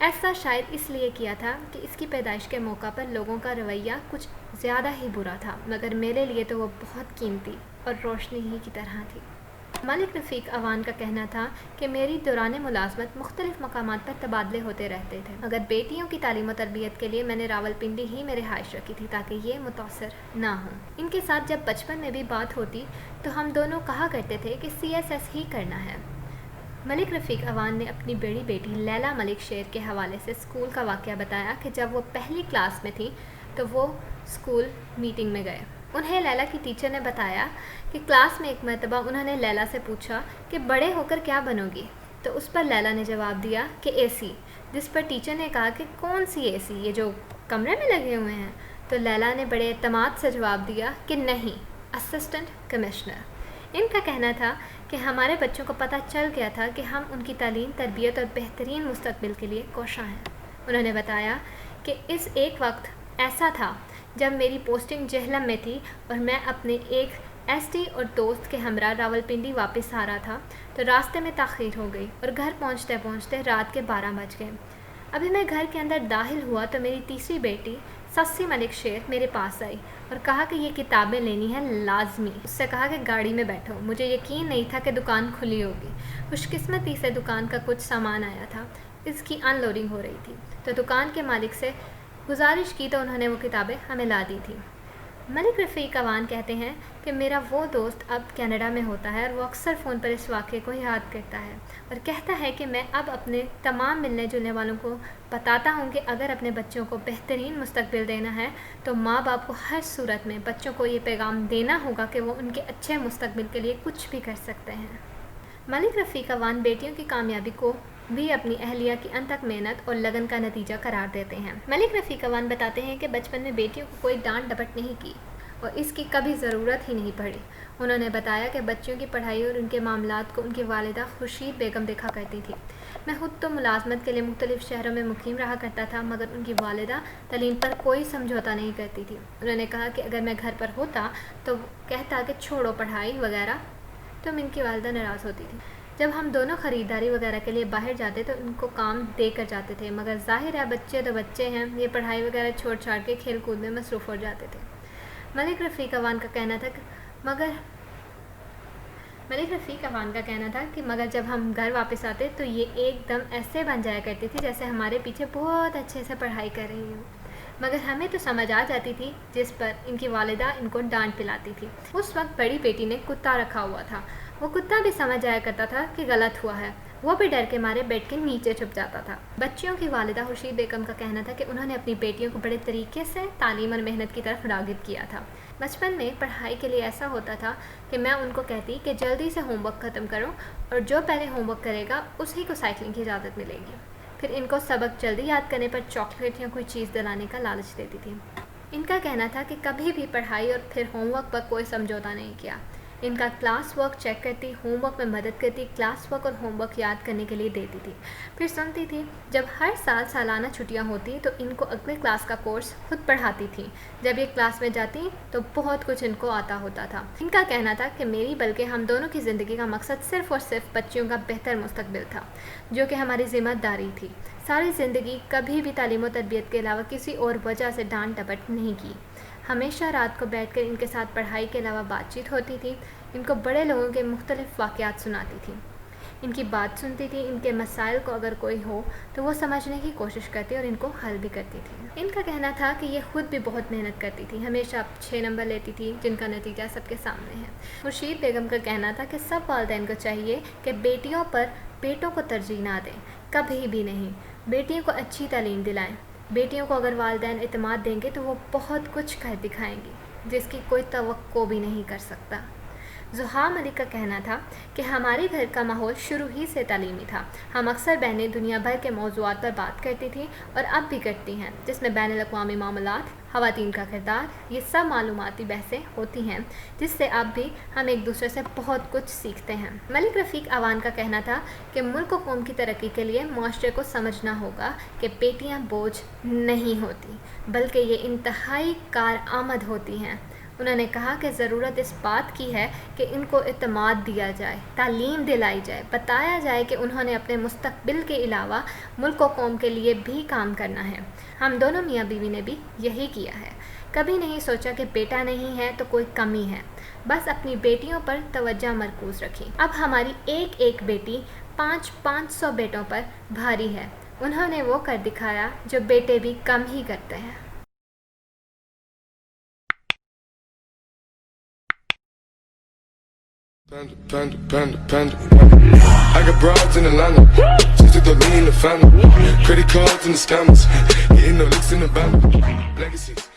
ایسا شاید اس لیے کیا تھا کہ اس کی پیدائش کے موقع پر لوگوں کا رویہ کچھ زیادہ ہی برا تھا، مگر میرے لیے تو وہ بہت قیمتی اور روشنی ہی کی طرح تھی۔ ملک رفیق عوان کا کہنا تھا کہ میری دوران ملازمت مختلف مقامات پر تبادلے ہوتے رہتے تھے، مگر بیٹیوں کی تعلیم و تربیت کے لیے میں نے راولپنڈی ہی میں رہائش رکھی تھی تاکہ یہ متاثر نہ ہوں۔ ان کے ساتھ جب بچپن میں بھی بات ہوتی تو ہم دونوں کہا کرتے تھے کہ CSS ہی کرنا ہے۔ ملک رفیق عوان نے اپنی بڑی بیٹی لیلا ملک شیر کے حوالے سے اسکول کا واقعہ بتایا کہ جب وہ پہلی کلاس میں تھی تو وہ اسکول میٹنگ میں گئے۔ انہیں لیلا کی ٹیچر نے بتایا کہ کلاس میں ایک مرتبہ انہوں نے لیلا سے پوچھا کہ بڑے ہو کر کیا بنو گی، تو اس پر لیلا نے جواب دیا کہ AC، جس پر ٹیچر نے کہا کہ کون سی AC، یہ جو کمرے میں لگے ہوئے ہیں؟ تو لیلا نے بڑے اعتماد سے جواب دیا کہ نہیں، اسسٹنٹ کمشنر۔ ان کا کہنا تھا کہ ہمارے بچوں کو پتہ چل گیا تھا کہ ہم ان کی تعلیم، تربیت اور بہترین مستقبل کے لیے کوشاں ہیں۔ انہوں نے بتایا کہ اس ایک وقت ایسا تھا جب میری پوسٹنگ جہلم میں تھی اور میں اپنے ایک SD اور دوست کے ہمراہ راولپنڈی واپس آ رہا تھا تو راستے میں تاخیر ہو گئی اور گھر پہنچتے پہنچتے رات کے 12 بج گئے۔ ابھی میں گھر کے اندر داخل ہوا تو میری تیسری بیٹی سسی ملک شیر میرے پاس آئی اور کہا کہ یہ کتابیں لینی ہیں لازمی۔ اس سے کہا کہ گاڑی میں بیٹھو۔ مجھے یقین نہیں تھا کہ دکان کھلی ہوگی۔ خوش قسمتی سے دکان کا کچھ سامان آیا تھا، اس کی ان لوڈنگ ہو رہی تھی، تو دکان کے مالک سے گزارش کی تو انہوں نے وہ کتابیں ہمیں لا دی تھیں۔ ملک رفیق عوان کہتے ہیں کہ میرا وہ دوست اب کینیڈا میں ہوتا ہے اور وہ اکثر فون پر اس واقعے کو یاد کرتا ہے اور کہتا ہے کہ میں اب اپنے تمام ملنے جلنے والوں کو بتاتا ہوں کہ اگر اپنے بچوں کو بہترین مستقبل دینا ہے تو ماں باپ کو ہر صورت میں بچوں کو یہ پیغام دینا ہوگا کہ وہ ان کے اچھے مستقبل کے لیے کچھ بھی کر سکتے ہیں۔ ملک رفیق عوان بیٹیوں کی کامیابی کو بھی اپنی اہلیہ کی انتھک محنت اور لگن کا نتیجہ قرار دیتے ہیں۔ ملک رفیق عوان بتاتے ہیں کہ بچپن میں بیٹیوں کو کوئی ڈانٹ ڈپٹ نہیں کی اور اس کی کبھی ضرورت ہی نہیں پڑی۔ انہوں نے بتایا کہ بچوں کی پڑھائی اور ان کے معاملات کو ان کی والدہ خورشید بیگم دیکھا کرتی تھی۔ میں خود تو ملازمت کے لیے مختلف شہروں میں مقیم رہا کرتا تھا، مگر ان کی والدہ تعلیم پر کوئی سمجھوتا نہیں کرتی تھی۔ انہوں نے کہا کہ اگر میں گھر پر ہوتا تو کہتا کہ چھوڑو پڑھائی وغیرہ، تو ان کی والدہ ناراض ہوتی تھی۔ جب ہم دونوں خریداری وغیرہ کے لیے باہر جاتے تو ان کو کام دے کر جاتے تھے، مگر ظاہر ہے بچے تو بچے ہیں، یہ پڑھائی وغیرہ چھوڑ چھاڑ کے کھیل کود میں مصروف ہو جاتے تھے۔ ملک رفیق عوان کا کہنا تھا کہ مگر جب ہم گھر واپس آتے تو یہ ایک دم ایسے بن جایا کرتی تھی جیسے ہمارے پیچھے بہت اچھے سے پڑھائی کر رہی ہوں، مگر ہمیں تو سمجھ آ جاتی تھی، جس پر ان کی والدہ ان کو ڈانٹ پلاتی تھی۔ اس وقت بڑی بیٹی نے کتا رکھا ہوا تھا، وہ کتا بھی سمجھ آیا کرتا تھا کہ غلط ہوا ہے، وہ بھی ڈر کے مارے بیڈ کے نیچے چھپ جاتا تھا۔ بچیوں کی والدہ خورشید بیگم کا کہنا تھا کہ انہوں نے اپنی بیٹیوں کو بڑے طریقے سے تعلیم اور محنت کی طرف راغب کیا تھا۔ بچپن میں پڑھائی کے لیے ایسا ہوتا تھا کہ میں ان کو کہتی کہ جلدی سے ہوم ورک ختم کرو اور جو پہلے ہوم ورک کرے گا اسی کو سائیکلنگ کی اجازت ملے گی۔ پھر ان کو سبق جلدی یاد کرنے پر چاکلیٹ یا کوئی چیز دلانے کا لالچ دیتی تھی۔ ان کا کہنا تھا کہ کبھی بھی پڑھائی اور پھر ہوم ورک پر کوئی سمجھوتا نہیں کیا۔ ان کا کلاس ورک چیک کرتی، ہوم ورک میں مدد کرتی، کلاس ورک اور ہوم ورک یاد کرنے کے لیے دیتی تھی، پھر سنتی تھی۔ جب ہر سال سالانہ چھٹیاں ہوتی تو ان کو اگلے کلاس کا کورس خود پڑھاتی تھی۔ جب یہ کلاس میں جاتی تو بہت کچھ ان کو آتا ہوتا تھا۔ ان کا کہنا تھا کہ میری بلکہ ہم دونوں کی زندگی کا مقصد صرف اور صرف بچیوں کا بہتر مستقبل تھا، جو کہ ہماری ذمہ داری تھی۔ ساری زندگی کبھی بھی تعلیم و تربیت کے علاوہ کسی اور وجہ سے ڈانٹ ڈپٹ نہیں کی۔ ہمیشہ رات کو بیٹھ کر ان کے ساتھ پڑھائی کے علاوہ بات چیت ہوتی تھی، ان کو بڑے لوگوں کے مختلف واقعات سناتی تھی، ان کی بات سنتی تھی، ان کے مسائل کو اگر کوئی ہو تو وہ سمجھنے کی کوشش کرتی اور ان کو حل بھی کرتی تھی۔ ان کا کہنا تھا کہ یہ خود بھی بہت محنت کرتی تھی، ہمیشہ 6 نمبر لیتی تھی، جن کا نتیجہ سب کے سامنے ہے۔ خورشید بیگم کا کہنا تھا کہ سب والدین کو چاہیے کہ بیٹیوں پر بیٹوں کو ترجیح نہ دیں، کبھی بھی نہیں۔ بیٹیوں کو اچھی تعلیم دلائیں۔ بیٹیوں کو اگر والدین اعتماد دیں گے تو وہ بہت کچھ کر دکھائیں گی، جس کی کوئی توقع بھی نہیں کر سکتا۔ زحا ملک کا کہنا تھا کہ ہمارے گھر کا ماحول شروع ہی سے تعلیمی تھا۔ ہم اکثر بہنیں دنیا بھر کے موضوعات پر بات کرتی تھیں اور اب بھی کرتی ہیں، جس میں بین الاقوامی معاملات، خواتین کا کردار، یہ سب معلوماتی بحثیں ہوتی ہیں، جس سے اب بھی ہم ایک دوسرے سے بہت کچھ سیکھتے ہیں۔ ملک رفیق عوان کا کہنا تھا کہ ملک و قوم کی ترقی کے لیے معاشرے کو سمجھنا ہوگا کہ بیٹیاں بوجھ نہیں ہوتی، بلکہ یہ انتہائی کارآمد ہوتی ہیں۔ انہوں نے کہا کہ ضرورت اس بات کی ہے کہ ان کو اعتماد دیا جائے، تعلیم دلائی جائے، بتایا جائے کہ انہوں نے اپنے مستقبل کے علاوہ ملک و قوم کے لیے بھی کام کرنا ہے۔ ہم دونوں میاں بیوی نے بھی یہی کیا ہے۔ کبھی نہیں سوچا کہ بیٹا نہیں ہے تو کوئی کمی ہے، بس اپنی بیٹیوں پر توجہ مرکوز رکھی۔ اب ہماری ایک ایک بیٹی 500 بیٹوں پر بھاری ہے۔ انہوں نے وہ کر دکھایا جو بیٹے بھی کم ہی کرتے ہیں۔ I got broads in Atlanta, just to throw me in the family. Credit cards and the scammers, hitting the licks in the band. Legacies.